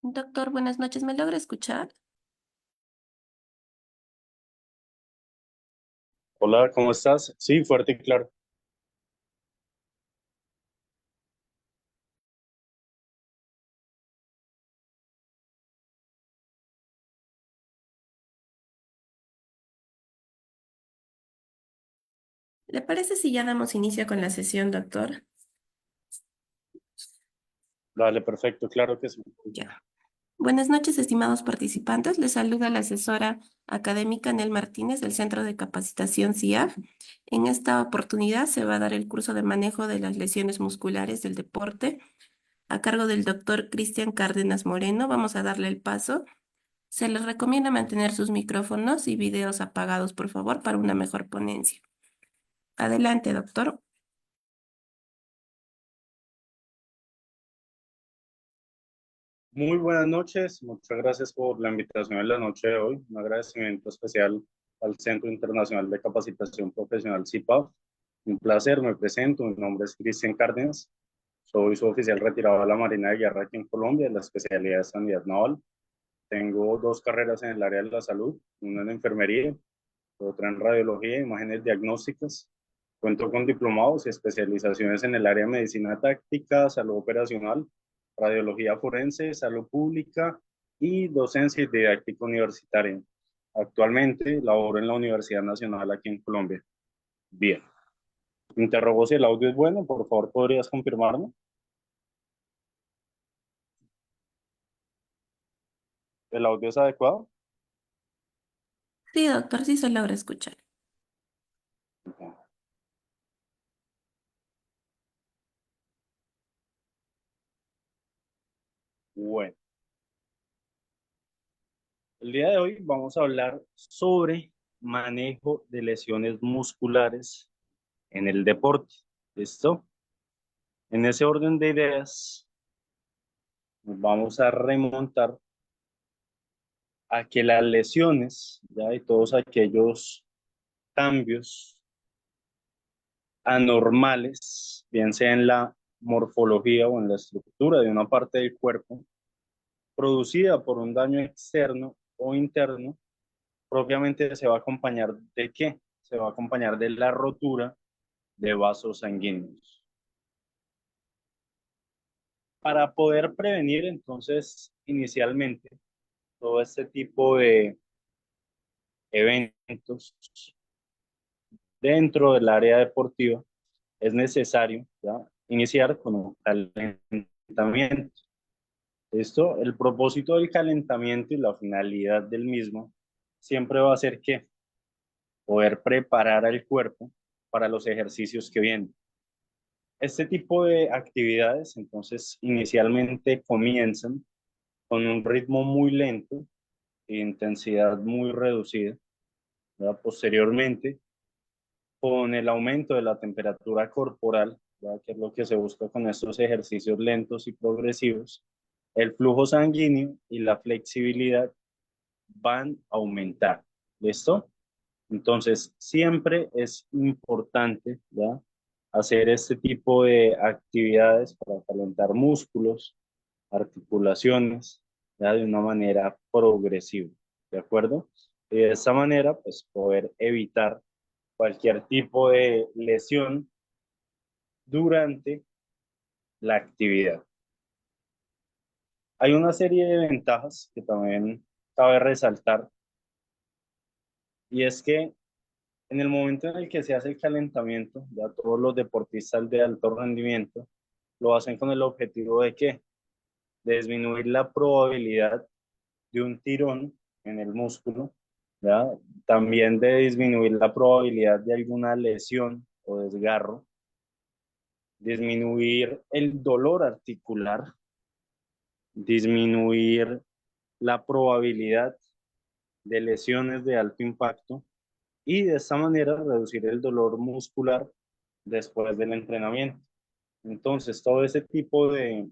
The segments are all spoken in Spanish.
Doctor, buenas noches. ¿Me logra escuchar? Hola, ¿cómo estás? Sí, fuerte y claro. ¿Le parece si ya damos inicio con la sesión, doctor? Dale, perfecto, claro que sí. Ya. Buenas noches, estimados participantes. Les saluda la asesora académica Nel Martínez del Centro de Capacitación CIAF. En esta oportunidad se va a dar el curso de manejo de las lesiones musculares del deporte a cargo del doctor Cristian Cárdenas Moreno. Vamos a darle el paso. Se les recomienda mantener sus micrófonos y videos apagados, por favor, para una mejor ponencia. Adelante, doctor. Muy buenas noches, muchas gracias por la invitación en la noche de hoy. Un agradecimiento especial al Centro Internacional de Capacitación Profesional CIPAF. Un placer, me presento, mi nombre es Cristian Cárdenas, soy su oficial retirado de la Marina de Guerra aquí en Colombia, en la especialidad de sanidad naval. Tengo dos carreras en el área de la salud, una en enfermería, otra en radiología e imágenes diagnósticas. Cuento con diplomados y especializaciones en el área de medicina táctica, salud operacional, radiología forense, salud pública y docencia y didáctica universitaria. Actualmente laboro en la Universidad Nacional aquí en Colombia. Bien. Interrogo si el audio es bueno, por favor, ¿podrías confirmarme? ¿El audio es adecuado? Sí, doctor, sí se logra escuchar. Bueno, el día de hoy vamos a hablar sobre manejo de lesiones musculares en el deporte. ¿Listo? En ese orden de ideas, nos vamos a remontar a que las lesiones, ¿ya? Y todos aquellos cambios anormales, bien sea en la morfología o en la estructura de una parte del cuerpo, producida por un daño externo o interno, propiamente se va a acompañar de qué? Se va a acompañar de la rotura de vasos sanguíneos. Para poder prevenir, entonces, inicialmente, todo este tipo de eventos dentro del área deportiva, es necesario, ¿ya? Iniciar con un calentamiento. Esto, el propósito del calentamiento y la finalidad del mismo siempre va a ser que poder preparar al cuerpo para los ejercicios que vienen. Este tipo de actividades, entonces, inicialmente comienzan con un ritmo muy lento e intensidad muy reducida, ¿verdad? Posteriormente, con el aumento de la temperatura corporal, ¿ya? Que es lo que se busca con estos ejercicios lentos y progresivos, el flujo sanguíneo y la flexibilidad van a aumentar. ¿Listo? Entonces, siempre es importante, ¿ya? Hacer este tipo de actividades para calentar músculos, articulaciones, ¿ya? De una manera progresiva, ¿de acuerdo? Y de esta manera, pues poder evitar cualquier tipo de lesión durante la actividad. Hay una serie de ventajas que también cabe resaltar y es que en el momento en el que se hace el calentamiento, ya todos los deportistas de alto rendimiento lo hacen con el objetivo de ¿qué? De disminuir la probabilidad de un tirón en el músculo, ¿ya? También de disminuir la probabilidad de alguna lesión o desgarro, disminuir el dolor articular, disminuir la probabilidad de lesiones de alto impacto y de esta manera reducir el dolor muscular después del entrenamiento. Entonces, todo ese tipo de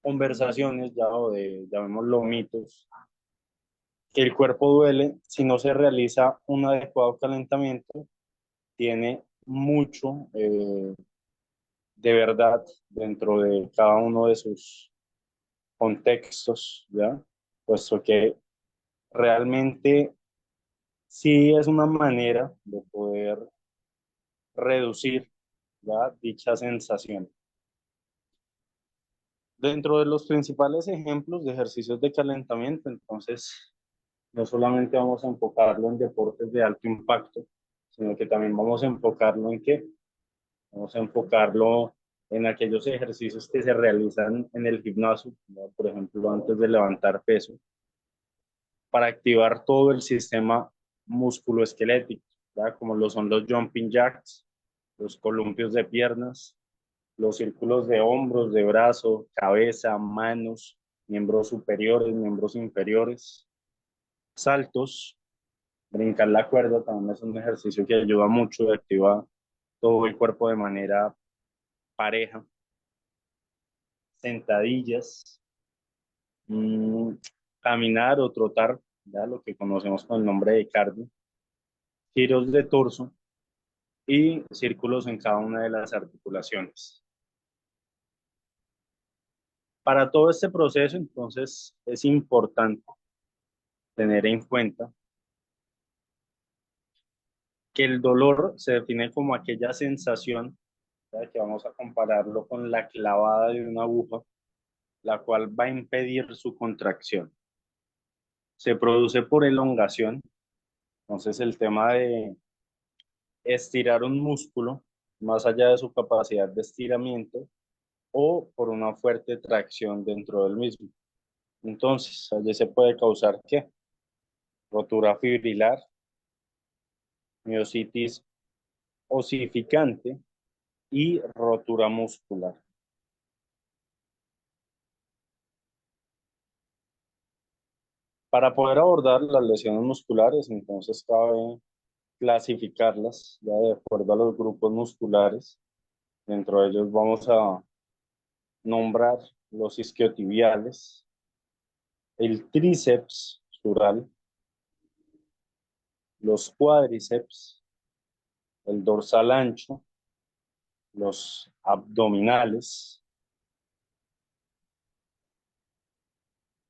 conversaciones ya o de, llamémoslo mitos, que el cuerpo duele si no se realiza un adecuado calentamiento, tiene mucho de verdad dentro de cada uno de sus contextos, ¿ya? Puesto que realmente sí es una manera de poder reducir, ¿ya?, dicha sensación. Dentro de los principales ejemplos de ejercicios de calentamiento, entonces, no solamente vamos a enfocarlo en deportes de alto impacto, sino que también vamos a enfocarlo en qué. Vamos a enfocarlo en aquellos ejercicios que se realizan en el gimnasio, ¿no? Por ejemplo, antes de levantar peso, para activar todo el sistema musculoesquelético, ¿ya? Como lo son los jumping jacks, los columpios de piernas, los círculos de hombros, de brazo, cabeza, manos, miembros superiores, miembros inferiores, saltos, brincar la cuerda también es un ejercicio que ayuda mucho y activa todo el cuerpo de manera pareja, sentadillas, mmm, caminar o trotar, ya lo que conocemos con el nombre de cardio, giros de torso y círculos en cada una de las articulaciones. Para todo este proceso, entonces, es importante tener en cuenta que el dolor se define como aquella sensación, ¿ya?, que vamos a compararlo con la clavada de una aguja, la cual va a impedir su contracción. Se produce por elongación, entonces el tema de estirar un músculo más allá de su capacidad de estiramiento o por una fuerte tracción dentro del mismo. Entonces, allí se puede causar ¿qué? Rotura fibrilar, miositis osificante y rotura muscular. Para poder abordar las lesiones musculares, entonces cabe clasificarlas ya de acuerdo a los grupos musculares. Dentro de ellos vamos a nombrar los isquiotibiales, el tríceps sural, los cuádriceps, el dorsal ancho, los abdominales,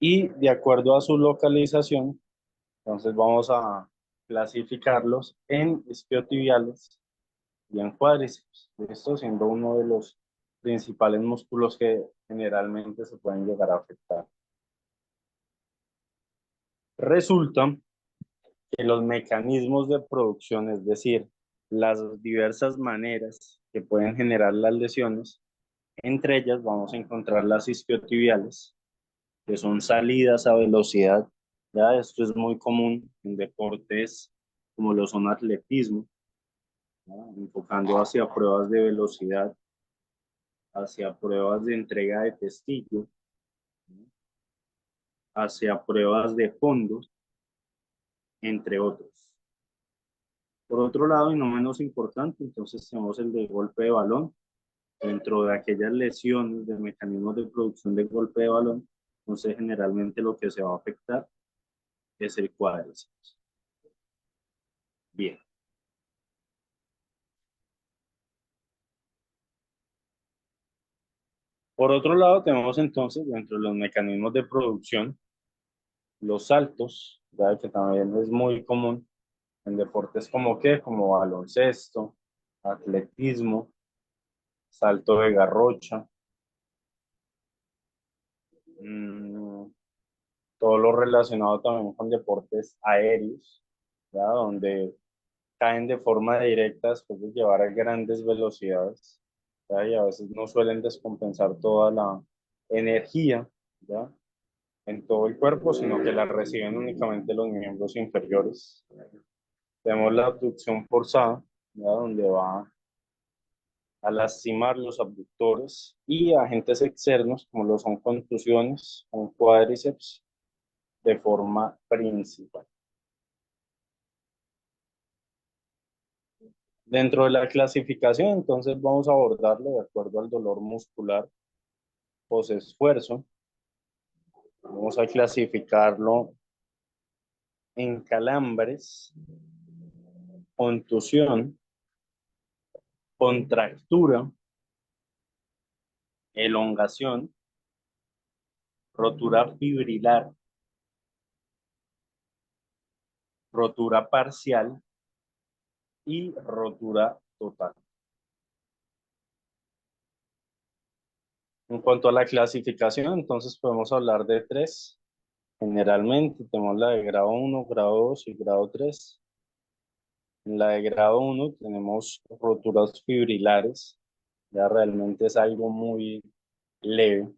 y de acuerdo a su localización, entonces vamos a clasificarlos en isquiotibiales y en cuádriceps. Esto siendo uno de los principales músculos que generalmente se pueden llegar a afectar. Resulta que los mecanismos de producción, es decir, las diversas maneras que pueden generar las lesiones, entre ellas vamos a encontrar las isquiotibiales, que son salidas a velocidad. Ya esto es muy común en deportes como lo son atletismo, ¿no?, enfocando hacia pruebas de velocidad, hacia pruebas de entrega de testillo, ¿no?, hacia pruebas de fondo, entre otros. Por otro lado, y no menos importante, entonces tenemos el de golpe de balón. Dentro de aquellas lesiones de mecanismos de producción de golpe de balón, entonces generalmente lo que se va a afectar es el cuádriceps. Bien. Por otro lado, tenemos entonces dentro de los mecanismos de producción los saltos, ya que también es muy común en deportes como qué, como baloncesto, atletismo, salto de garrocha, mmm, todo lo relacionado también con deportes aéreos, ¿ya?, donde caen de forma directa después de llevar a grandes velocidades, ¿ya?, y a veces no suelen descompensar toda la energía, ¿ya?, en todo el cuerpo, sino que la reciben únicamente los miembros inferiores. Tenemos la abducción forzada, ¿ya?, donde va a lastimar los abductores, y agentes externos como lo son contusiones con cuádriceps de forma principal. Dentro de la clasificación, entonces vamos a abordarlo de acuerdo al dolor muscular post-esfuerzo. Vamos a clasificarlo en calambres, contusión, contractura, elongación rotura fibrilar, rotura parcial y rotura total. En cuanto a la clasificación, entonces podemos hablar de tres. Generalmente tenemos la de grado 1, grado 2 y grado 3. En la de grado 1 tenemos roturas fibrilares, ya realmente es algo muy leve.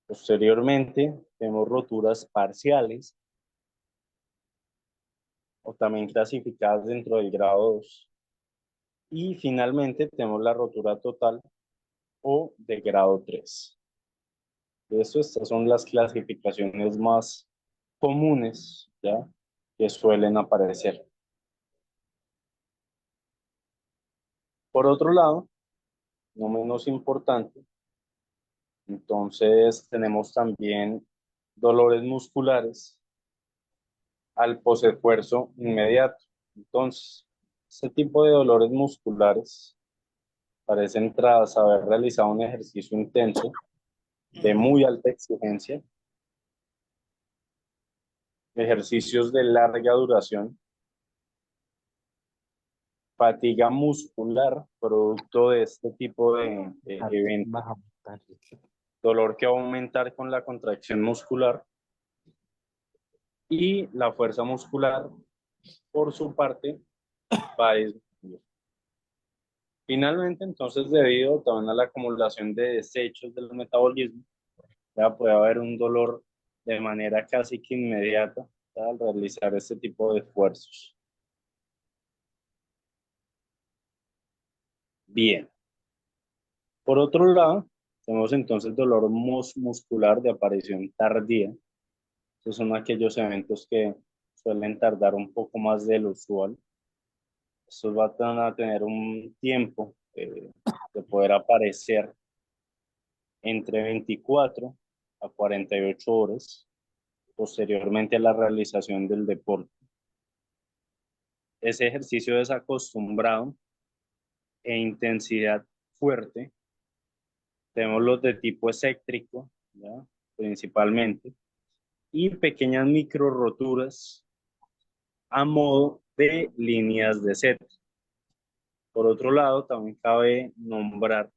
Posteriormente tenemos roturas parciales o también clasificadas dentro del grado 2. Y finalmente tenemos la rotura total o de grado 3. De eso, estas son las clasificaciones más comunes, ¿ya? Que suelen aparecer. Por otro lado, no menos importante, entonces tenemos también dolores musculares al posesfuerzo inmediato. Entonces, este tipo de dolores musculares parecen tras haber realizado un ejercicio intenso de muy alta exigencia, ejercicios de larga duración, fatiga muscular producto de este tipo de eventos, dolor que va a aumentar con la contracción muscular y la fuerza muscular, por su parte, va a disminuir. Finalmente, entonces, debido también a la acumulación de desechos del metabolismo, ya puede haber un dolor de manera casi que inmediata, ¿ya? Al realizar este tipo de esfuerzos. Bien. Por otro lado, tenemos entonces dolor muscular de aparición tardía. Estos son aquellos eventos que suelen tardar un poco más de lo usual. Estos van a tener un tiempo de poder aparecer entre 24 a 48 horas posteriormente a la realización del deporte. Ese ejercicio desacostumbrado e intensidad fuerte, tenemos los de tipo excéntrico, ¿ya? Principalmente, y pequeñas micro roturas a modo de líneas de Z. Por otro lado, también cabe nombrar,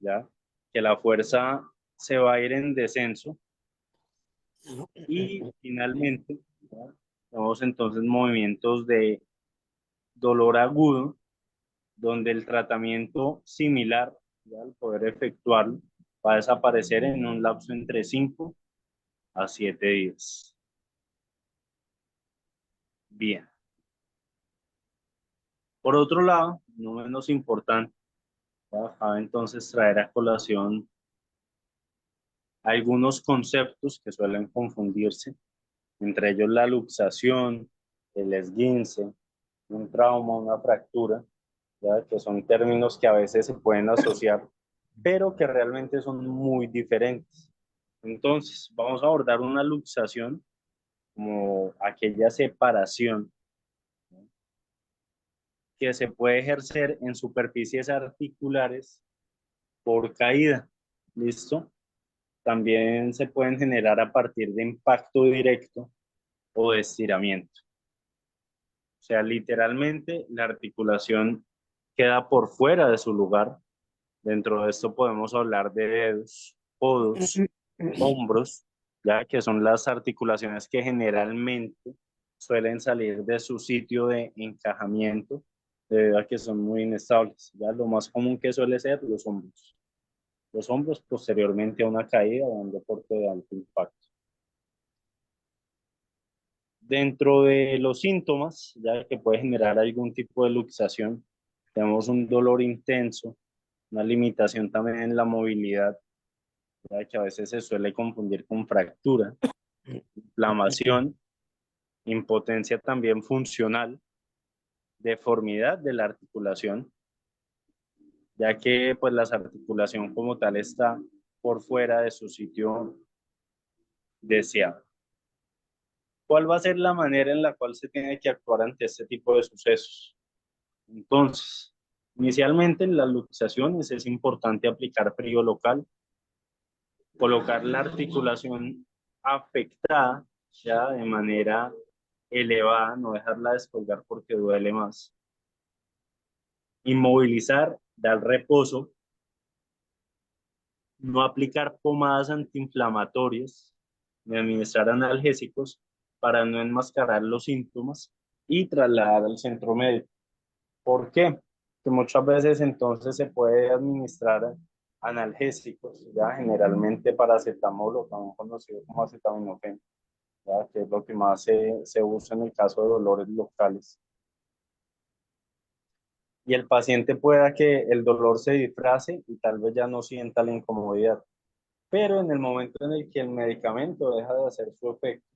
¿ya? Que la fuerza se va a ir en descenso y finalmente, ¿ya? Tenemos entonces movimientos de dolor agudo, donde el tratamiento similar, ¿ya? Al poder efectuarlo, va a desaparecer en un lapso entre 5 a 7 días. Bien. Por otro lado, no menos importante, cabe entonces traer a colación algunos conceptos que suelen confundirse, entre ellos la luxación, el esguince, un trauma, una fractura, ¿ya? Que son términos que a veces se pueden asociar, pero que realmente son muy diferentes. Entonces, vamos a abordar una luxación como aquella separación, ¿no? Que se puede ejercer en superficies articulares por caída. ¿Listo? También se pueden generar a partir de impacto directo o de estiramiento. O sea, literalmente la articulación queda por fuera de su lugar. Dentro de esto podemos hablar de dedos, codos, hombros, ya que son las articulaciones que generalmente suelen salir de su sitio de encajamiento debido a que son muy inestables. Ya lo más común que suele ser los hombros. Los hombros posteriormente a una caída o un deporte de alto impacto. Dentro de los síntomas, ya que puede generar algún tipo de luxación, tenemos un dolor intenso, una limitación también en la movilidad, ya que a veces se suele confundir con fractura, inflamación, impotencia también funcional, deformidad de la articulación, ya que pues la articulación como tal está por fuera de su sitio deseado. ¿Cuál va a ser la manera en la cual se tiene que actuar ante este tipo de sucesos? Entonces, inicialmente en las luxaciones es importante aplicar frío local, colocar la articulación afectada ya de manera elevada, no dejarla descolgar porque duele más. Inmovilizar, dar reposo, no aplicar pomadas antiinflamatorias ni administrar analgésicos para no enmascarar los síntomas y trasladar al centro médico. ¿Por qué? Que muchas veces entonces se puede administrar analgésicos, ya generalmente paracetamol o también conocido como acetaminofén, ya que es lo que más se usa en el caso de dolores locales. Y el paciente pueda que el dolor se disfrace y tal vez ya no sienta la incomodidad. Pero en el momento en el que el medicamento deja de hacer su efecto,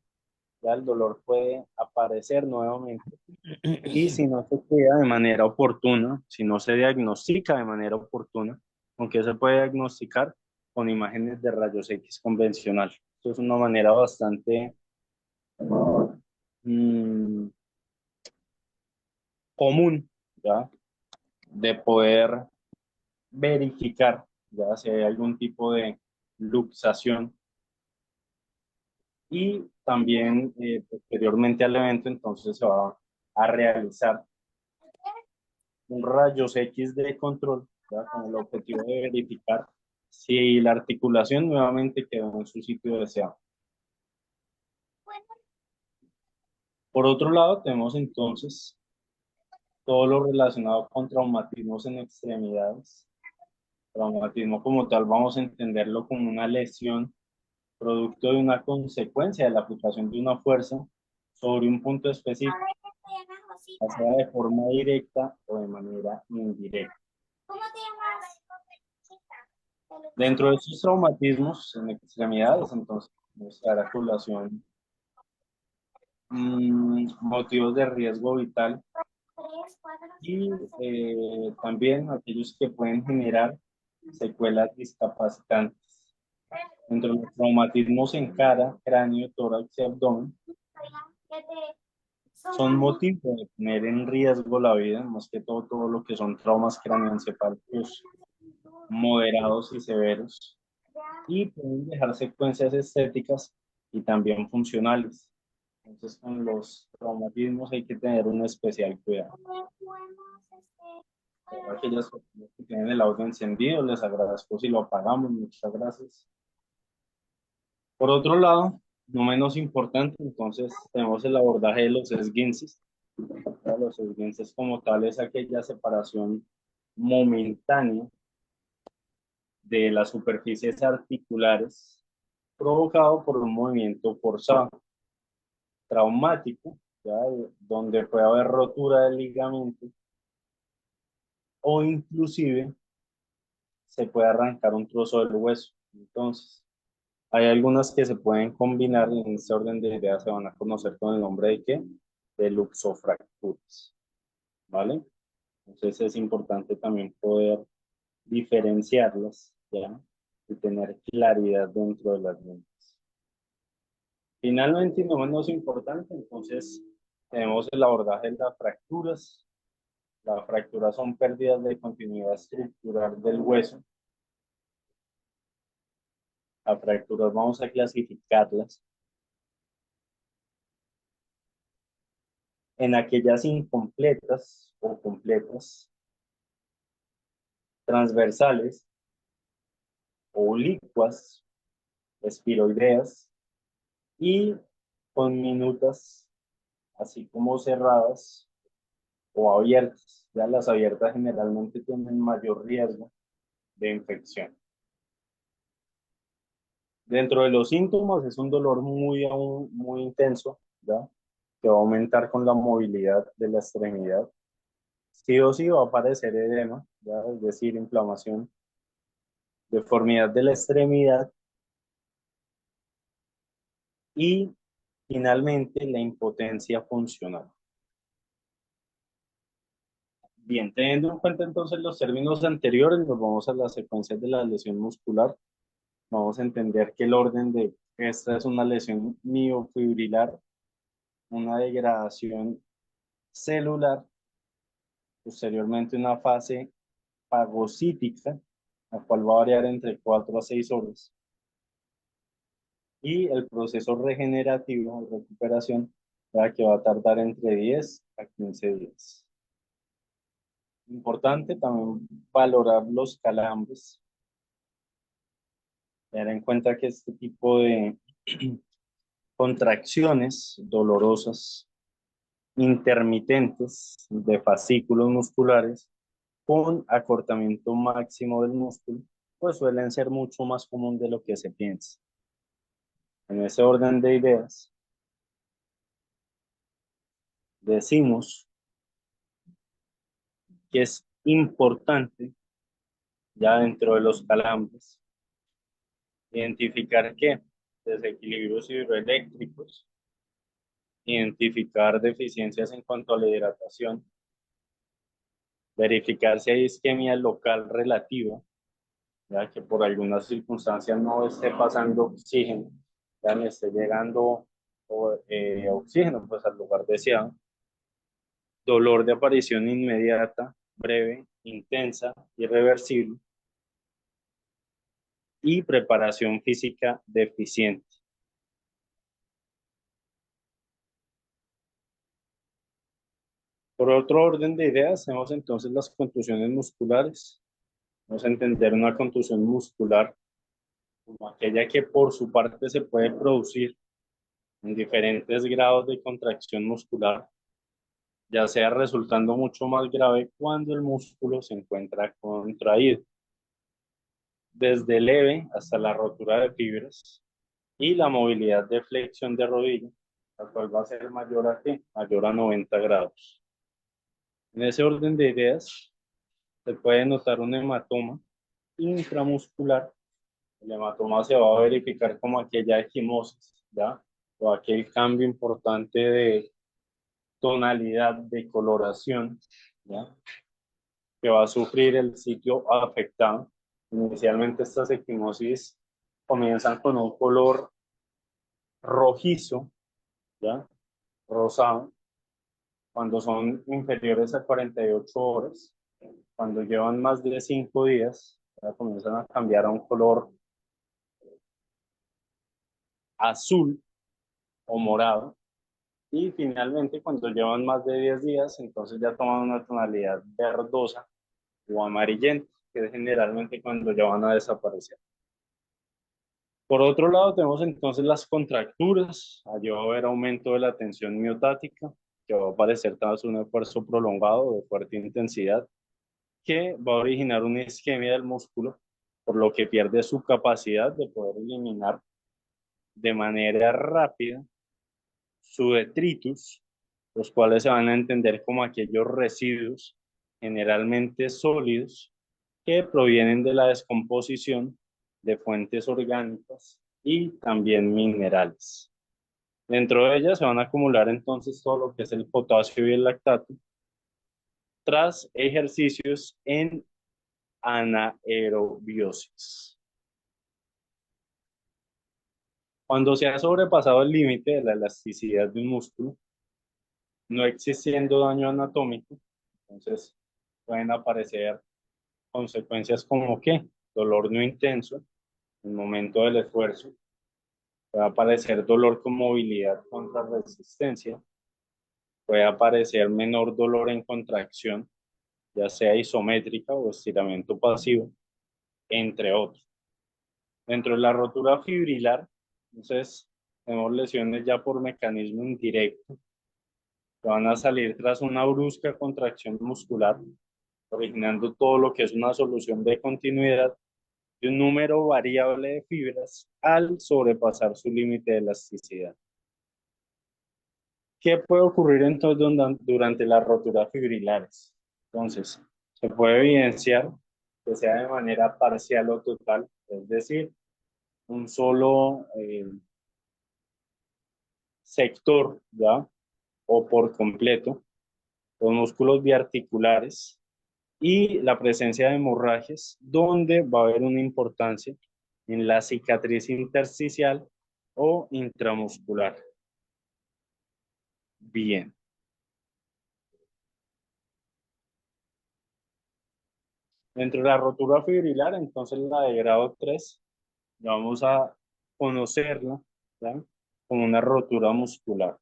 ya el dolor puede aparecer nuevamente. Y si no se cuida de manera oportuna, si no se diagnostica de manera oportuna, aunque se puede diagnosticar con imágenes de rayos X convencional. Esto es una manera bastante mm, común, ¿ya? De poder verificar, ya si hay algún tipo de luxación. Y también posteriormente al evento, entonces se va a realizar un rayos X de control, ¿ya? Con el objetivo de verificar si la articulación nuevamente quedó en su sitio deseado. Por otro lado, tenemos entonces todo lo relacionado con traumatismos en extremidades. Traumatismo como tal, vamos a entenderlo como una lesión producto de una consecuencia de la aplicación de una fuerza sobre un punto específico, ya sea de forma directa o de manera indirecta. Dentro de estos traumatismos en extremidades, entonces, nuestra articulación, motivos de riesgo vital y también aquellos que pueden generar secuelas discapacitantes. Dentro de los traumatismos en cara, cráneo, tórax y abdomen, son motivos de poner en riesgo la vida, más que todo lo que son traumas cráneoencefálicos moderados y severos, y pueden dejar secuencias estéticas y también funcionales. Entonces, con los traumatismos hay que tener un especial cuidado. Para aquellas personas que tienen el audio encendido, les agradezco si lo apagamos. Muchas gracias. Por otro lado, no menos importante, entonces tenemos el abordaje de los esguinces. Los esguinces como tal es aquella separación momentánea de las superficies articulares provocado por un movimiento forzado, traumático, ¿ya? Donde puede haber rotura del ligamento o inclusive se puede arrancar un trozo del hueso. Entonces, hay algunas que se pueden combinar y en este orden de ideas se van a conocer con el nombre de ¿qué? De luxofracturas, ¿vale? Entonces es importante también poder diferenciarlas, ¿ya? Y tener claridad dentro de las líneas. Finalmente, y no menos importante, entonces tenemos el abordaje de las fracturas. Las fracturas son pérdidas de continuidad estructural del hueso. Las fracturas vamos a clasificarlas en aquellas incompletas o completas, transversales, oblicuas, espiroideas y con minutas, así como cerradas o abiertas. Ya las abiertas generalmente tienen mayor riesgo de infección. Dentro de los síntomas es un dolor muy intenso, ¿ya? Que va a aumentar con la movilidad de la extremidad. Sí o sí va a aparecer edema, ¿ya? Es decir, inflamación, deformidad de la extremidad y finalmente la impotencia funcional. Bien, teniendo en cuenta entonces los términos anteriores, nos vamos a las secuencias de la lesión muscular. Vamos a entender que el orden de esta es una lesión miofibrilar, una degradación celular, posteriormente una fase fagocítica, la cual va a variar entre 4 a 6 horas. y el proceso regenerativo o recuperación, ¿verdad? Que va a tardar entre 10 a 15 días. Importante también valorar los calambres, tener en cuenta que este tipo de contracciones dolorosas intermitentes de fascículos musculares con acortamiento máximo del músculo, pues suelen ser mucho más común de lo que se piensa. En ese orden de ideas, decimos que es importante, ya dentro de los calambres, identificar qué desequilibrios hidroeléctricos, identificar deficiencias en cuanto a la hidratación, verificar si hay isquemia local relativa, ya que por algunas circunstancias no esté pasando oxígeno, ya no esté llegando oxígeno pues al lugar deseado, dolor de aparición inmediata, breve, intensa, irreversible y preparación física deficiente. Por otro orden de ideas, tenemos entonces las contusiones musculares. Vamos a entender una contusión muscular como aquella que por su parte se puede producir en diferentes grados de contracción muscular, ya sea resultando mucho más grave cuando el músculo se encuentra contraído, desde leve hasta la rotura de fibras y la movilidad de flexión de rodilla, la cual va a ser mayor a ¿qué? Mayor a 90 grados. En ese orden de ideas, se puede notar un hematoma intramuscular. El hematoma se va a verificar como aquella equimosis, ¿ya? O aquel cambio importante de tonalidad de coloración, ¿ya? Que va a sufrir el sitio afectado. Inicialmente estas equimosis comienzan con un color rojizo, ¿ya? Rosado, cuando son inferiores a 48 horas. Cuando llevan más de 5 días, ya comienzan a cambiar a un color azul o morado. Y finalmente, cuando llevan más de 10 días, entonces ya toman una tonalidad verdosa o amarillenta, que es generalmente cuando ya van a desaparecer. Por otro lado, tenemos entonces las contracturas. Allí va a haber aumento de la tensión miotática, que va a aparecer tras un esfuerzo prolongado de fuerte intensidad, que va a originar una isquemia del músculo, por lo que pierde su capacidad de poder eliminar de manera rápida su detritus, los cuales se van a entender como aquellos residuos generalmente sólidos que provienen de la descomposición de fuentes orgánicas y también minerales. Dentro de ellas se van a acumular entonces todo lo que es el potasio y el lactato tras ejercicios en anaerobiosis. Cuando se ha sobrepasado el límite de la elasticidad de un músculo, no existiendo daño anatómico, entonces pueden aparecer consecuencias como que dolor no intenso en el momento del esfuerzo, puede aparecer dolor con movilidad contra resistencia, puede aparecer menor dolor en contracción, ya sea isométrica o estiramiento pasivo, entre otros. Dentro de la rotura fibrilar, entonces tenemos lesiones ya por mecanismo indirecto, que van a salir tras una brusca contracción muscular, originando todo lo que es una solución de continuidad de un número variable de fibras al sobrepasar su límite de elasticidad. ¿Qué puede ocurrir entonces durante las roturas fibrilares? Entonces, se puede evidenciar que sea de manera parcial o total, es decir, un solo sector, ¿ya? O por completo, los músculos biarticulares y la presencia de hemorragias, donde va a haber una importancia en la cicatriz intersticial o intramuscular. Bien. Dentro de la rotura fibrilar, entonces la de grado 3, vamos a conocerla ¿ya? Como una rotura muscular.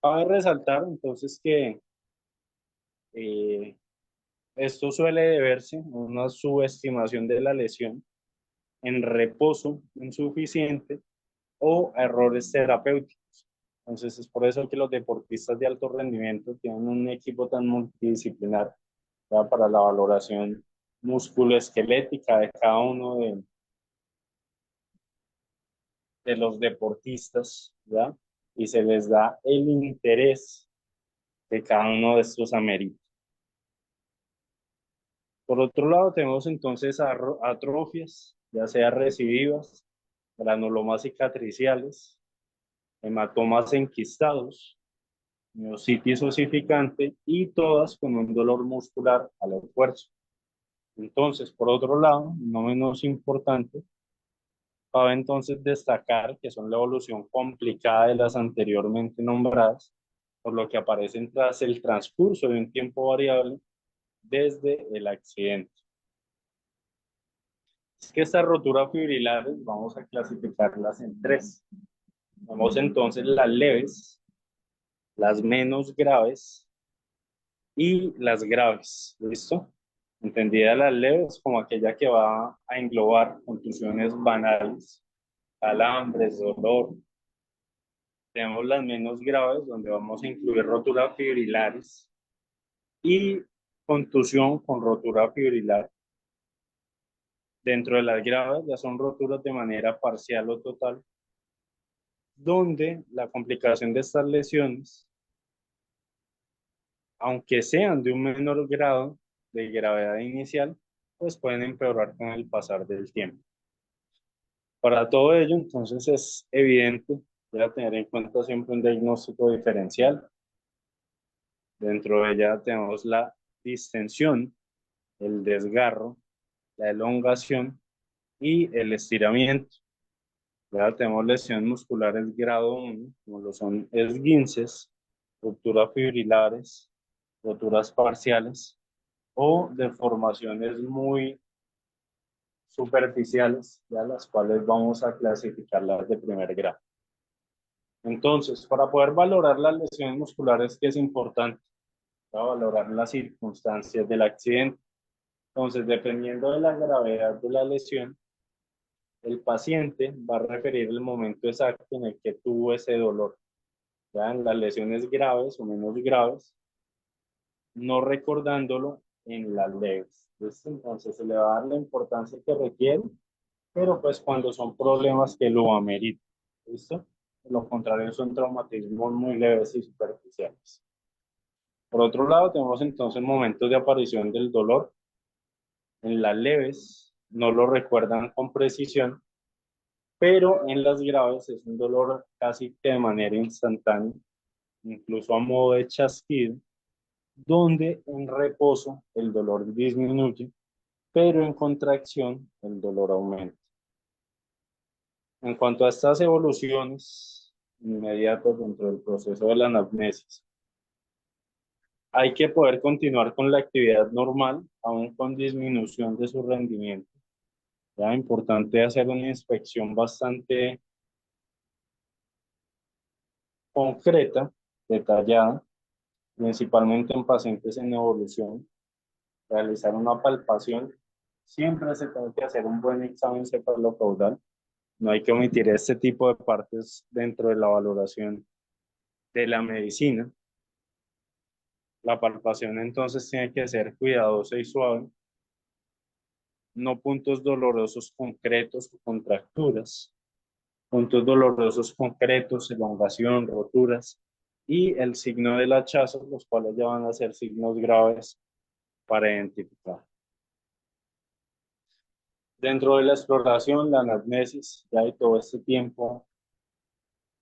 Cabe resaltar entonces que eh, esto suele deberse a una subestimación de la lesión en reposo insuficiente o a errores terapéuticos. Entonces es por eso que los deportistas de alto rendimiento tienen un equipo tan multidisciplinar, ¿verdad? Para la valoración musculoesquelética de cada uno de los deportistas, ¿verdad? Y se les da el interés que cada uno de estos amerita. Por otro lado, tenemos entonces atrofias, ya sea recidivas, granulomas cicatriciales, hematomas enquistados, miositis osificante y todas con un dolor muscular al esfuerzo. Entonces, por otro lado, no menos importante, cabe entonces destacar que son la evolución complicada de las anteriormente nombradas, por lo que aparecen tras el transcurso de un tiempo variable desde el accidente. Es que estas roturas fibrilares vamos a clasificarlas en tres. Vamos entonces las leves, las menos graves y las graves. ¿Listo? Entendida las leves como aquella que va a englobar contusiones banales, calambres, dolor. Tenemos las menos graves donde vamos a incluir roturas fibrilares y contusión con rotura fibrilar. Dentro de las graves ya son roturas de manera parcial o total, donde la complicación de estas lesiones, aunque sean de un menor grado de gravedad inicial, pues pueden empeorar con el pasar del tiempo. Para todo ello, entonces es evidente, voy a tener en cuenta siempre un diagnóstico diferencial. Dentro de ella tenemos la distensión, el desgarro, la elongación y el estiramiento. Ya tenemos lesiones musculares grado 1, como lo son esguinces, rupturas fibrilares, roturas parciales o deformaciones muy superficiales, ya las cuales vamos a clasificarlas de primer grado. Entonces, para poder valorar las lesiones musculares, que es importante, para valorar las circunstancias del accidente. Entonces, dependiendo de la gravedad de la lesión, el paciente va a referir el momento exacto en el que tuvo ese dolor. Ya en las lesiones graves o menos graves, no recordándolo en las leves. ¿Listo? Entonces, se le va a dar la importancia que requiere, pero pues cuando son problemas que lo ameritan. ¿Listo? Lo contrario son traumatismos muy leves y superficiales. Por otro lado, tenemos entonces momentos de aparición del dolor. En las leves no lo recuerdan con precisión, pero en las graves es un dolor casi que de manera instantánea, incluso a modo de chasquido, donde en reposo el dolor disminuye, pero en contracción el dolor aumenta. En cuanto a estas evoluciones inmediatas dentro del proceso de la anamnesis, hay que poder continuar con la actividad normal, aún con disminución de su rendimiento. Ya es importante hacer una inspección bastante concreta, detallada, principalmente en pacientes en evolución, realizar una palpación. Siempre se tiene que hacer un buen examen cefalocaudal. No hay que omitir este tipo de partes dentro de la valoración de la medicina. La palpación entonces tiene que ser cuidadosa y suave, no puntos dolorosos concretos o contracturas, puntos dolorosos concretos, elongación, roturas y el signo del hachazo, los cuales ya van a ser signos graves para identificar. Dentro de la exploración, la anamnesis, ya hay todo este tiempo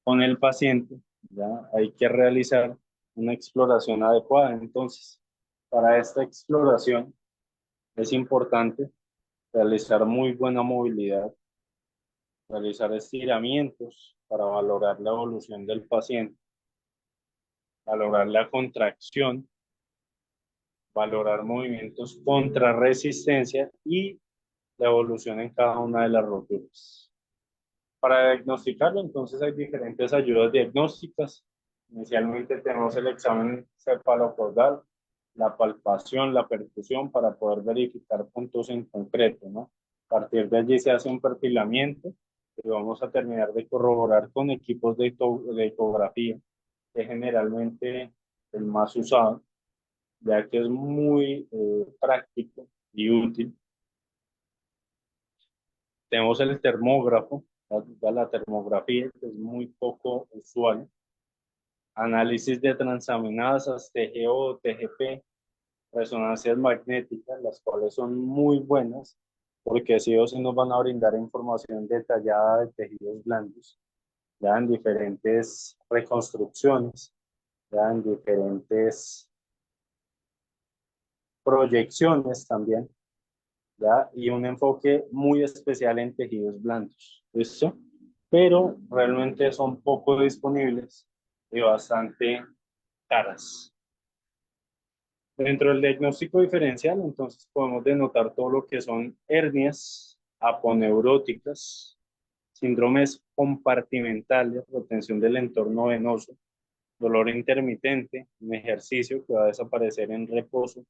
con el paciente, ya hay que realizar una exploración adecuada. Entonces, para esta exploración es importante realizar muy buena movilidad, realizar estiramientos para valorar la evolución del paciente, valorar la contracción, valorar movimientos contra resistencia y la evolución en cada una de las roturas. Para diagnosticarlo, entonces hay diferentes ayudas diagnósticas. Inicialmente tenemos el examen cefalocaudal, la palpación, la percusión para poder verificar puntos en concreto, ¿no? A partir de allí se hace un perfilamiento y vamos a terminar de corroborar con equipos de ecografía, que es generalmente el más usado, ya que es muy práctico y útil. Tenemos el termógrafo, la termografía, que es muy poco usual. Análisis de transaminasas, TGO, TGP, resonancias magnéticas, las cuales son muy buenas, porque sí o sí nos van a brindar información detallada de tejidos blandos, ya en diferentes reconstrucciones, ya en diferentes proyecciones también, ¿ya? Y un enfoque muy especial en tejidos blandos, ¿listo? Pero realmente son poco disponibles y bastante caras. Dentro del diagnóstico diferencial, entonces podemos denotar todo lo que son hernias aponeuróticas, síndromes compartimentales, retención del entorno venoso, dolor intermitente, un ejercicio que va a desaparecer en reposo.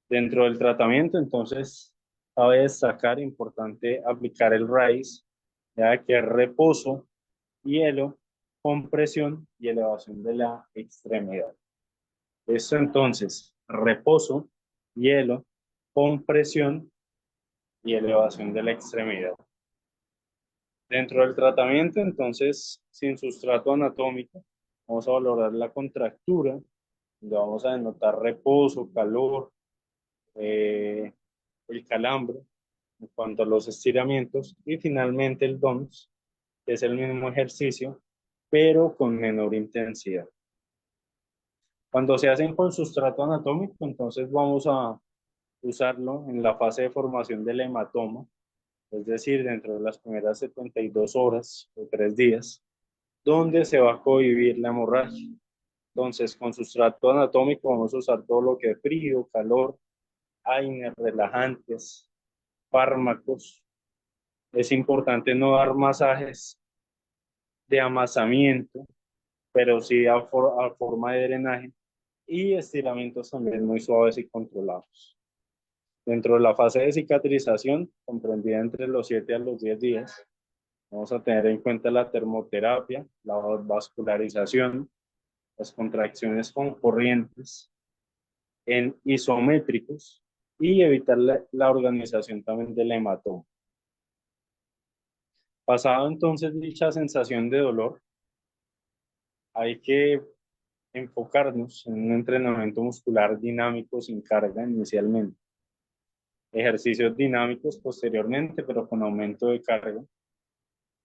Dentro del tratamiento, entonces, cabe destacar, importante aplicar el RICE, ya que es reposo, hielo, compresión y elevación de la extremidad. Esto entonces, reposo, hielo, compresión y elevación de la extremidad. Dentro del tratamiento, entonces, sin sustrato anatómico, vamos a valorar la contractura, donde vamos a denotar reposo, calor, eh, el calambre, en cuanto a los estiramientos, y finalmente el DOMS, que es el mismo ejercicio, pero con menor intensidad. Cuando se hacen con sustrato anatómico, entonces vamos a usarlo en la fase de formación del hematoma, es decir, dentro de las primeras 72 horas o 3 días, donde se va a cohibir la hemorragia. Entonces, con sustrato anatómico vamos a usar todo lo que es frío, calor, AINES, relajantes, fármacos. Es importante no dar masajes de amasamiento, pero sí a forma de drenaje y estiramientos también muy suaves y controlados. Dentro de la fase de cicatrización, comprendida entre los 7 a los 10 días, vamos a tener en cuenta la termoterapia, la vascularización, las contracciones con corrientes en isométricos y evitar la organización también del hematoma. Pasado entonces dicha sensación de dolor, hay que enfocarnos en un entrenamiento muscular dinámico sin carga inicialmente, ejercicios dinámicos posteriormente, pero con aumento de carga,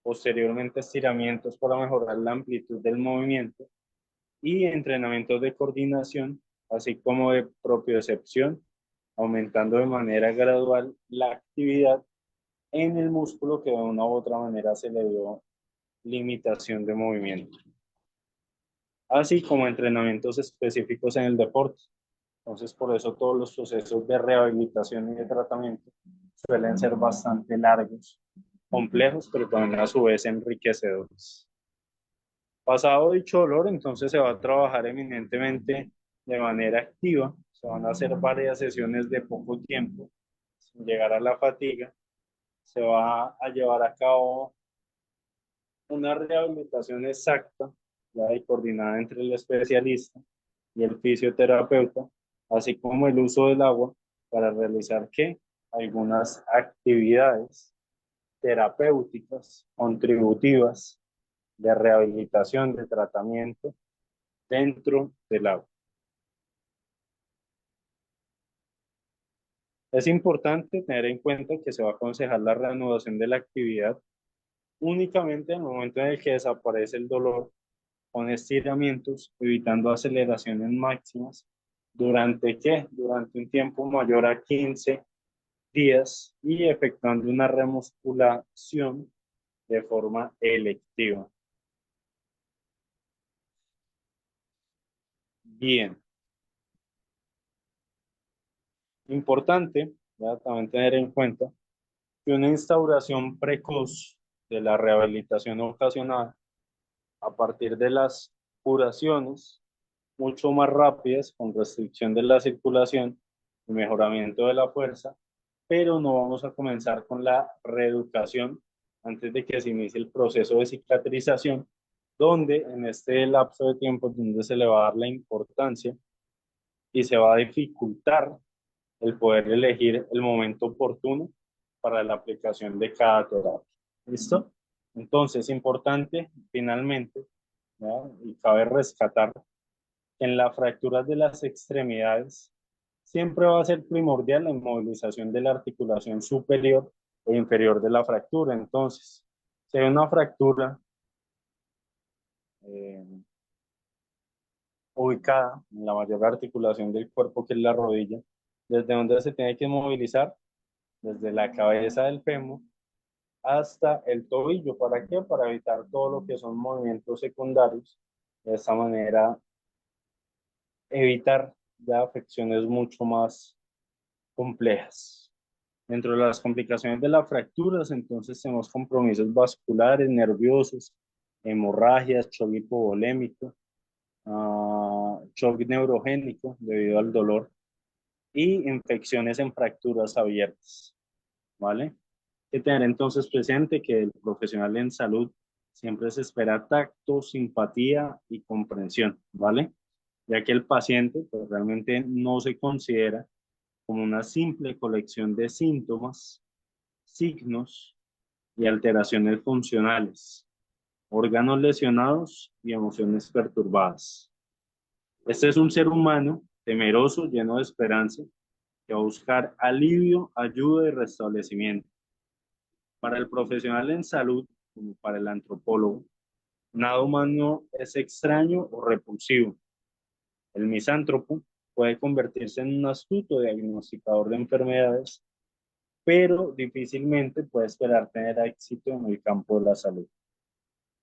posteriormente estiramientos para mejorar la amplitud del movimiento y entrenamientos de coordinación, así como de propiocepción, aumentando de manera gradual la actividad en el músculo que de una u otra manera se le dio limitación de movimiento, así como entrenamientos específicos en el deporte. Entonces, por eso todos los procesos de rehabilitación y de tratamiento suelen ser bastante largos, complejos, pero también a su vez enriquecedores. Pasado dicho dolor, entonces se va a trabajar eminentemente de manera activa. Se van a hacer varias sesiones de poco tiempo, sin llegar a la fatiga. Se va a llevar a cabo una rehabilitación exacta, ya y coordinada entre el especialista y el fisioterapeuta, así como el uso del agua para realizar ¿qué? Algunas actividades terapéuticas, contributivas, de rehabilitación, de tratamiento dentro del agua. Es importante tener en cuenta que se va a aconsejar la reanudación de la actividad únicamente en el momento en el que desaparece el dolor con estiramientos, evitando aceleraciones máximas. ¿Durante qué? Durante un tiempo mayor a 15 días y efectuando una remusculación de forma electiva. Bien, importante, ya también tener en cuenta que una instauración precoz de la rehabilitación ocasionada a partir de las curaciones mucho más rápidas con restricción de la circulación y mejoramiento de la fuerza, pero no vamos a comenzar con la reeducación antes de que se inicie el proceso de cicatrización, donde en este lapso de tiempo es donde se le va a dar la importancia y se va a dificultar el poder elegir el momento oportuno para la aplicación de cada terapia. ¿Listo? Entonces, importante, finalmente, ¿no? Y cabe rescatar que en las fracturas de las extremidades siempre va a ser primordial la inmovilización de la articulación superior e inferior de la fractura. Entonces, si hay una fractura eh, ubicada en la mayor articulación del cuerpo, que es la rodilla, desde donde se tiene que movilizar, desde la cabeza del fémur hasta el tobillo. ¿Para qué? Para evitar todo lo que son movimientos secundarios. De esta manera, evitar ya afecciones mucho más complejas. Dentro de las complicaciones de las fracturas, entonces tenemos compromisos vasculares, nerviosos, hemorragias, shock hipovolémico, shock neurogénico debido al dolor y infecciones en fracturas abiertas, ¿vale? Hay que tener entonces presente que el profesional en salud siempre se espera tacto, simpatía y comprensión, ¿vale? Ya que el paciente pues, realmente no se considera como una simple colección de síntomas, signos y alteraciones funcionales, órganos lesionados y emociones perturbadas. Este es un ser humano temeroso, lleno de esperanza, que va a buscar alivio, ayuda y restablecimiento. Para el profesional en salud, como para el antropólogo, nada humano es extraño o repulsivo. El misántropo puede convertirse en un astuto diagnosticador de enfermedades, pero difícilmente puede esperar tener éxito en el campo de la salud.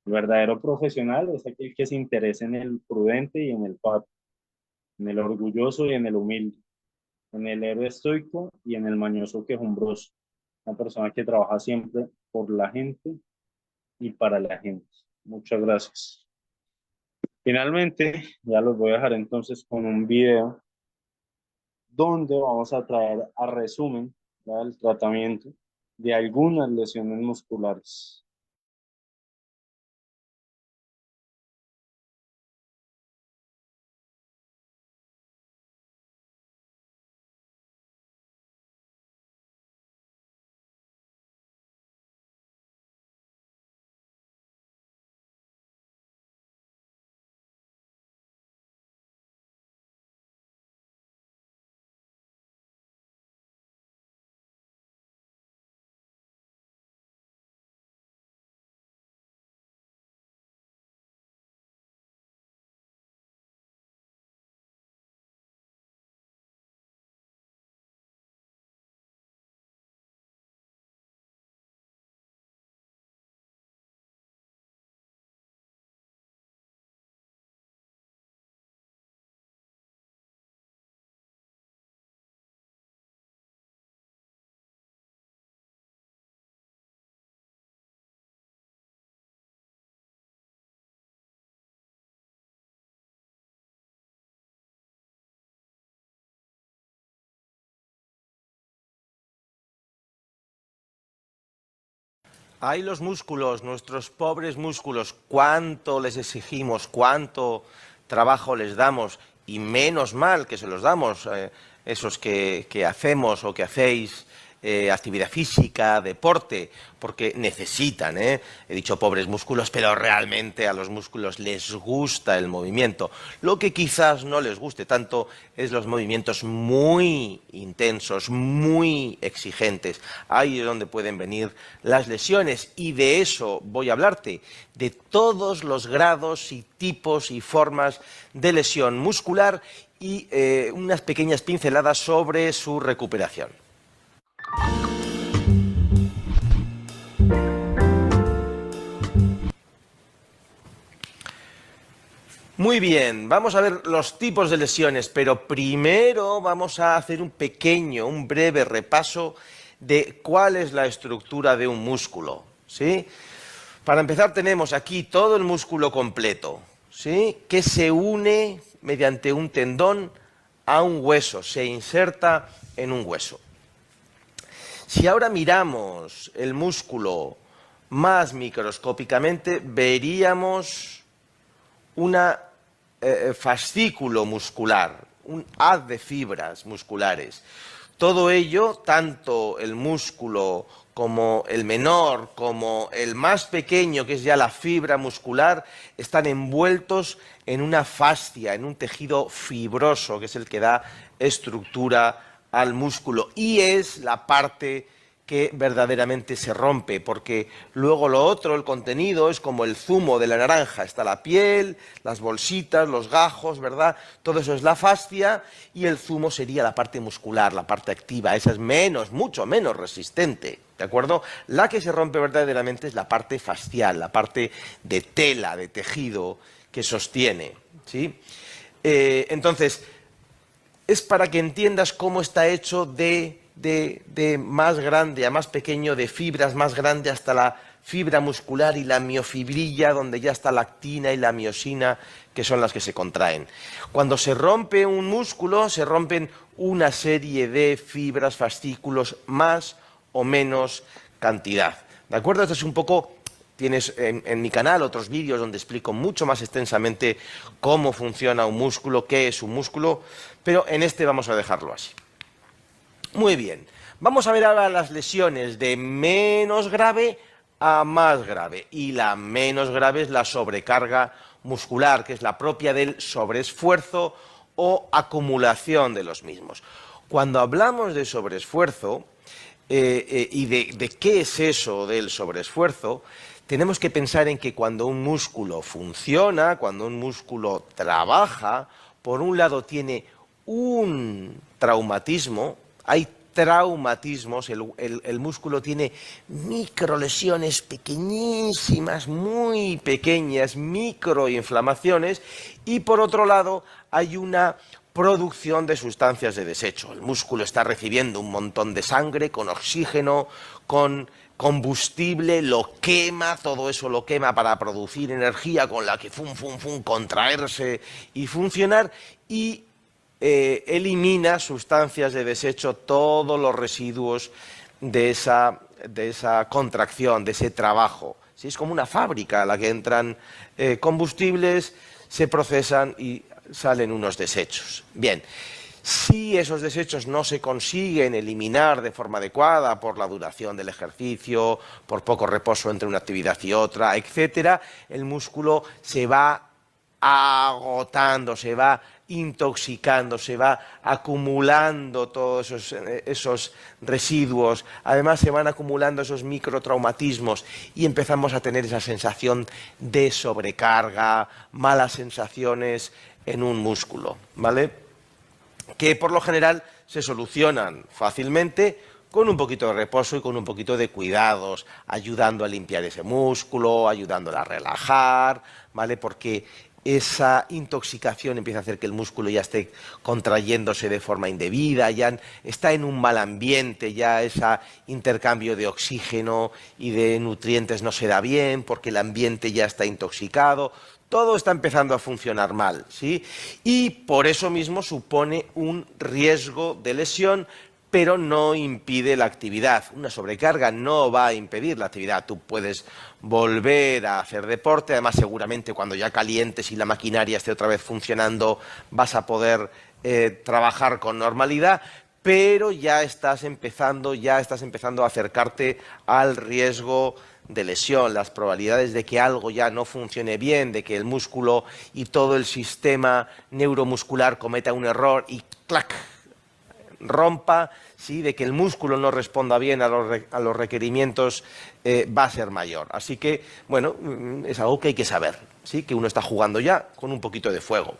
El verdadero profesional es aquel que se interesa en el prudente y en el pato, en el orgulloso y en el humilde, en el héroe estoico y en el mañoso quejumbroso. Una persona que trabaja siempre por la gente y para la gente. Muchas gracias. Finalmente, ya los voy a dejar entonces con un video donde vamos a traer a resumen, ¿ya?, el tratamiento de algunas lesiones musculares. Hay los músculos, nuestros pobres músculos, cuánto les exigimos, cuánto trabajo les damos, y menos mal que se los damos, esos que hacemos o que hacéis actividad física, deporte, porque necesitan, he dicho pobres músculos, pero realmente a los músculos les gusta el movimiento. Lo que quizás no les guste tanto es los movimientos muy intensos, muy exigentes. Ahí es donde pueden venir las lesiones, y de eso voy a hablarte, de todos los grados y tipos y formas de lesión muscular y unas pequeñas pinceladas sobre su recuperación. Muy bien, vamos a ver los tipos de lesiones, pero primero vamos a hacer un breve repaso de cuál es la estructura de un músculo, ¿sí? Para empezar tenemos aquí todo el músculo completo, ¿sí? Que se une mediante un tendón a un hueso, se inserta en un hueso. Si ahora miramos el músculo más microscópicamente, veríamos un fascículo muscular, un haz de fibras musculares. Todo ello, tanto el músculo como el menor, como el más pequeño, que es ya la fibra muscular, están envueltos en una fascia, en un tejido fibroso, que es el que da estructura al músculo, y es la parte que verdaderamente se rompe, porque luego lo otro, el contenido, es como el zumo de la naranja. Está la piel, las bolsitas, los gajos, ¿verdad? Todo eso es la fascia, y el zumo sería la parte muscular, la parte activa. Esa es menos, mucho menos resistente, ¿de acuerdo? La que se rompe verdaderamente es la parte fascial, la parte de tela, de tejido que sostiene, ¿sí? Entonces, es para que entiendas cómo está hecho de más grande a más pequeño, de fibras más grande hasta la fibra muscular y la miofibrilla, donde ya está la actina y la miosina, que son las que se contraen. Cuando se rompe un músculo, se rompen una serie de fibras, fascículos, más o menos cantidad. ¿De acuerdo? Esto es un poco... Tienes en mi canal otros vídeos donde explico mucho más extensamente cómo funciona un músculo, qué es un músculo, pero en este vamos a dejarlo así. Muy bien, vamos a ver ahora las lesiones de menos grave a más grave. Y la menos grave es la sobrecarga muscular, que es la propia del sobreesfuerzo o acumulación de los mismos. Cuando hablamos de sobreesfuerzo y de qué es eso del sobreesfuerzo, tenemos que pensar en que cuando un músculo funciona, cuando un músculo trabaja, por un lado tiene un traumatismo, hay traumatismos, el músculo tiene microlesiones pequeñísimas, muy pequeñas, microinflamaciones, y por otro lado hay una producción de sustancias de desecho. El músculo está recibiendo un montón de sangre con oxígeno, con combustible, lo quema, todo eso lo quema para producir energía con la que contraerse y funcionar, y elimina sustancias de desecho, todos los residuos de esa contracción, de ese trabajo. ¿Sí? Es como una fábrica a la que entran combustibles, se procesan y salen unos desechos. Bien. Si esos desechos no se consiguen eliminar de forma adecuada por la duración del ejercicio, por poco reposo entre una actividad y otra, etcétera, el músculo se va agotando, se va intoxicando, se va acumulando todos esos residuos. Además se van acumulando esos microtraumatismos y empezamos a tener esa sensación de sobrecarga, malas sensaciones en un músculo, ¿vale? Que por lo general se solucionan fácilmente con un poquito de reposo y con un poquito de cuidados, ayudando a limpiar ese músculo, ayudándolo a relajar, ¿vale? Porque esa intoxicación empieza a hacer que el músculo ya esté contrayéndose de forma indebida, ya está en un mal ambiente, ya ese intercambio de oxígeno y de nutrientes no se da bien porque el ambiente ya está intoxicado. Todo está empezando a funcionar mal, ¿sí? Y por eso mismo supone un riesgo de lesión, pero no impide la actividad. Una sobrecarga no va a impedir la actividad. Tú puedes volver a hacer deporte, además seguramente cuando ya calientes y la maquinaria esté otra vez funcionando vas a poder trabajar con normalidad, pero ya estás empezando a acercarte al riesgo de lesión, las probabilidades de que algo ya no funcione bien, de que el músculo y todo el sistema neuromuscular cometa un error y ¡clac!, rompa, ¿sí?, de que el músculo no responda bien a los requerimientos, va a ser mayor. Así que, bueno, es algo que hay que saber, ¿sí?, que uno está jugando ya con un poquito de fuego.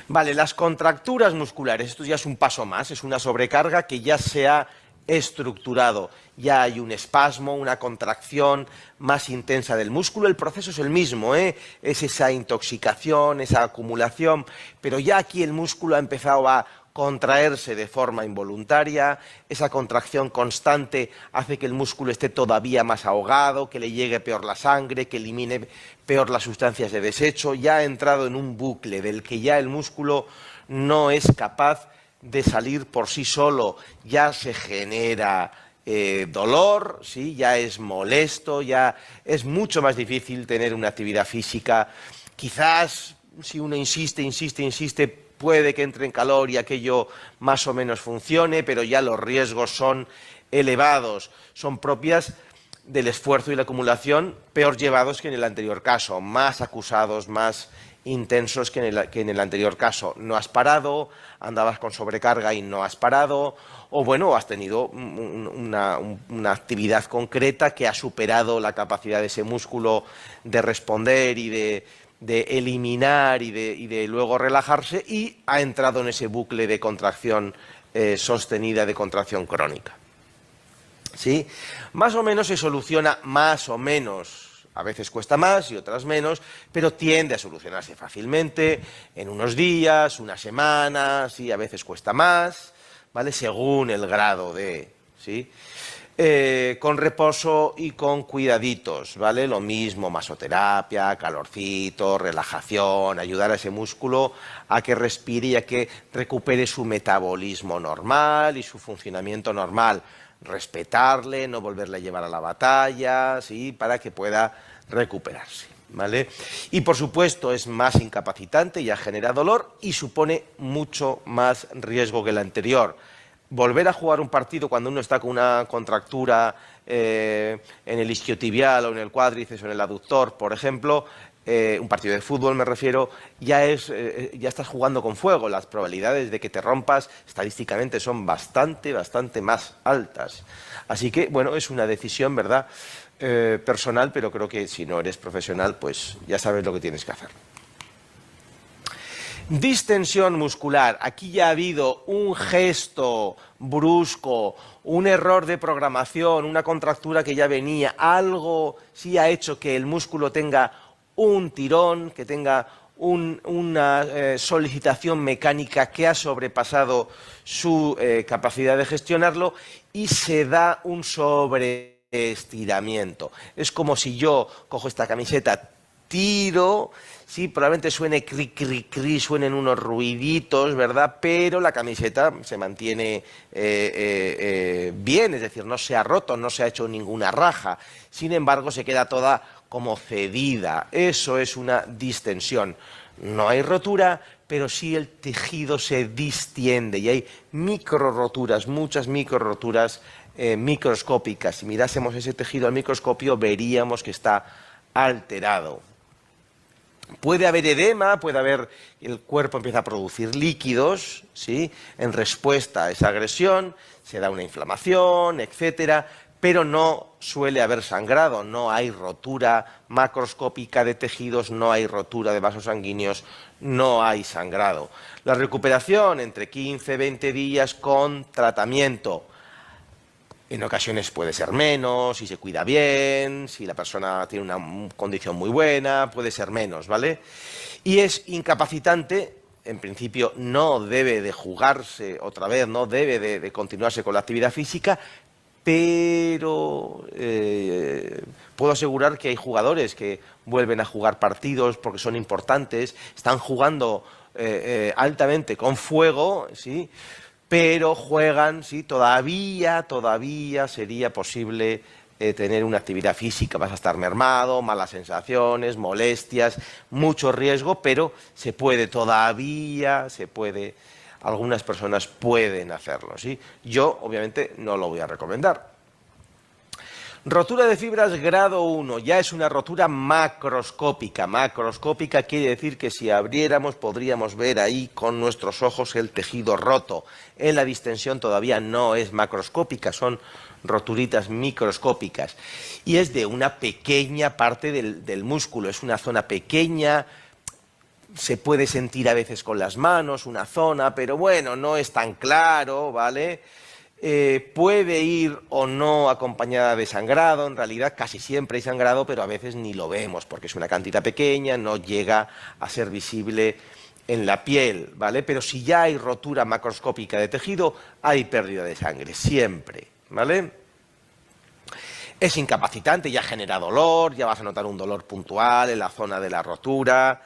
Vale, las contracturas musculares, esto ya es un paso más, es una sobrecarga que ya se ha estructurado, ya hay un espasmo, una contracción más intensa del músculo, el proceso es el mismo, es esa intoxicación, esa acumulación, pero ya aquí el músculo ha empezado a contraerse de forma involuntaria, esa contracción constante hace que el músculo esté todavía más ahogado, que le llegue peor la sangre, que elimine peor las sustancias de desecho, ya ha entrado en un bucle del que ya el músculo no es capaz de salir por sí solo, ya se genera dolor, ¿sí? Ya es molesto, ya es mucho más difícil tener una actividad física. Quizás si uno insiste, puede que entre en calor y aquello más o menos funcione, pero ya los riesgos son elevados, son propias del esfuerzo y la acumulación peor llevados que en el anterior caso, más acusados, más intensos que en el anterior caso. No has parado, andabas con sobrecarga y no has parado, o bueno, has tenido una actividad concreta que ha superado la capacidad de ese músculo de responder y de eliminar y de luego relajarse, y ha entrado en ese bucle de contracción sostenida, de contracción crónica. ¿Sí? Más o menos se soluciona, más o menos. A veces cuesta más y otras menos, pero tiende a solucionarse fácilmente en unos días, unas semanas, ¿sí? A veces cuesta más, ¿vale? Según el grado de... ¿sí? Con reposo y con cuidaditos, ¿vale? Lo mismo, masoterapia, calorcito, relajación, ayudar a ese músculo a que respire y a que recupere su metabolismo normal y su funcionamiento normal. Respetarle, no volverle a llevar a la batalla, ¿sí? Para que pueda recuperarse, ¿vale? Y por supuesto es más incapacitante, ya genera dolor y supone mucho más riesgo que el anterior. Volver a jugar un partido cuando uno está con una contractura en el isquiotibial o en el cuádriceps o en el aductor, por ejemplo, un partido de fútbol me refiero, ya estás jugando con fuego. Las probabilidades de que te rompas estadísticamente son bastante más altas. Así que, bueno, es una decisión, ¿verdad?, personal, pero creo que si no eres profesional, pues ya sabes lo que tienes que hacer. Distensión muscular. Aquí ya ha habido un gesto brusco, un error de programación, una contractura que ya venía, algo sí ha hecho que el músculo tenga un tirón, que tenga una solicitación mecánica que ha sobrepasado su capacidad de gestionarlo, y se da un sobreestiramiento. Es como si yo cojo esta camiseta, tiro, sí, probablemente suene cri, cri, cri, suenen unos ruiditos, ¿verdad? Pero la camiseta se mantiene bien, es decir, no se ha roto, no se ha hecho ninguna raja. Sin embargo, se queda toda como cedida. Eso es una distensión. No hay rotura, pero sí el tejido se distiende y hay micro roturas, muchas micro roturas microscópicas. Si mirásemos ese tejido al microscopio, veríamos que está alterado. Puede haber edema, puede haber, el cuerpo empieza a producir líquidos, ¿sí?, en respuesta a esa agresión, se da una inflamación, etcétera, pero no suele haber sangrado, no hay rotura macroscópica de tejidos, no hay rotura de vasos sanguíneos, no hay sangrado. La recuperación entre 15 y 20 días con tratamiento. En ocasiones puede ser menos, si se cuida bien, si la persona tiene una condición muy buena, puede ser menos, ¿vale? Y es incapacitante, en principio no debe de jugarse otra vez, no debe de continuarse con la actividad física, pero puedo asegurar que hay jugadores que vuelven a jugar partidos porque son importantes, están jugando altamente con fuego, ¿sí?, pero juegan, sí, todavía sería posible tener una actividad física. Vas a estar mermado, malas sensaciones, molestias, mucho riesgo, pero se puede, algunas personas pueden hacerlo, ¿sí? Yo, obviamente, no lo voy a recomendar. Rotura de fibras grado 1, ya es una rotura macroscópica. Macroscópica quiere decir que si abriéramos podríamos ver ahí con nuestros ojos el tejido roto. En la distensión todavía no es macroscópica, son roturitas microscópicas. Y es de una pequeña parte del músculo, es una zona pequeña, se puede sentir a veces con las manos una zona, pero bueno, no es tan claro, ¿vale? Puede ir o no acompañada de sangrado, en realidad casi siempre hay sangrado, pero a veces ni lo vemos porque es una cantidad pequeña, no llega a ser visible en la piel, ¿vale? Pero si ya hay rotura macroscópica de tejido, hay pérdida de sangre, siempre, ¿vale? Es incapacitante, ya genera dolor, ya vas a notar un dolor puntual en la zona de la rotura.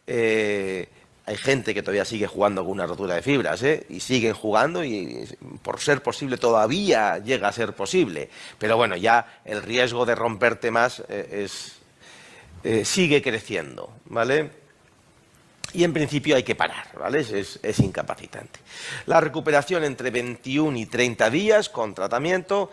Hay gente que todavía sigue jugando con una rotura de fibras, y siguen jugando y por ser posible todavía llega a ser posible. Pero bueno, ya el riesgo de romperte más sigue creciendo, ¿vale? Y en principio hay que parar, ¿vale? Es incapacitante. La recuperación entre 21 y 30 días con tratamiento.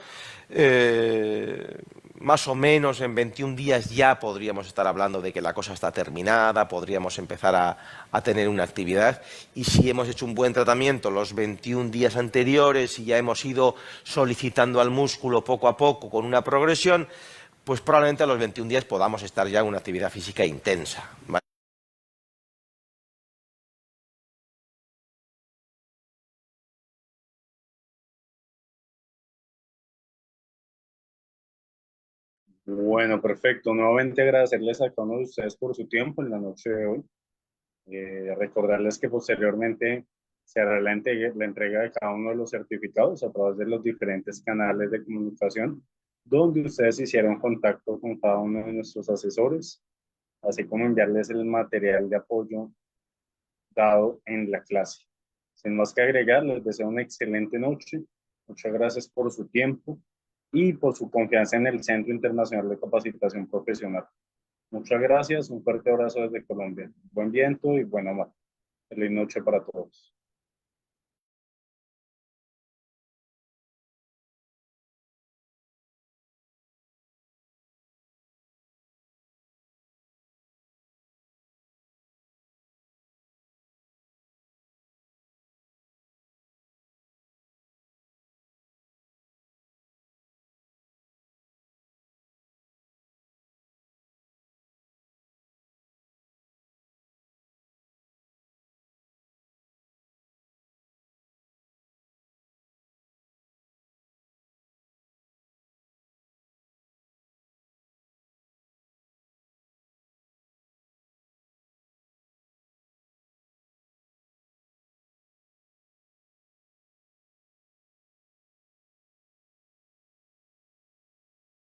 Más o menos en 21 días ya podríamos estar hablando de que la cosa está terminada, podríamos empezar a tener una actividad, y si hemos hecho un buen tratamiento los 21 días anteriores y ya hemos ido solicitando al músculo poco a poco con una progresión, pues probablemente a los 21 días podamos estar ya en una actividad física intensa, ¿vale? Bueno, perfecto. Nuevamente agradecerles a cada uno de ustedes por su tiempo en la noche de hoy. Recordarles que posteriormente se hará la entrega de cada uno de los certificados a través de los diferentes canales de comunicación, donde ustedes hicieron contacto con cada uno de nuestros asesores, así como enviarles el material de apoyo dado en la clase. Sin más que agregar, les deseo una excelente noche. Muchas gracias por su tiempo y por su confianza en el Centro Internacional de Capacitación Profesional. Muchas gracias, un fuerte abrazo desde Colombia. Buen viento y buena mar. Feliz noche para todos.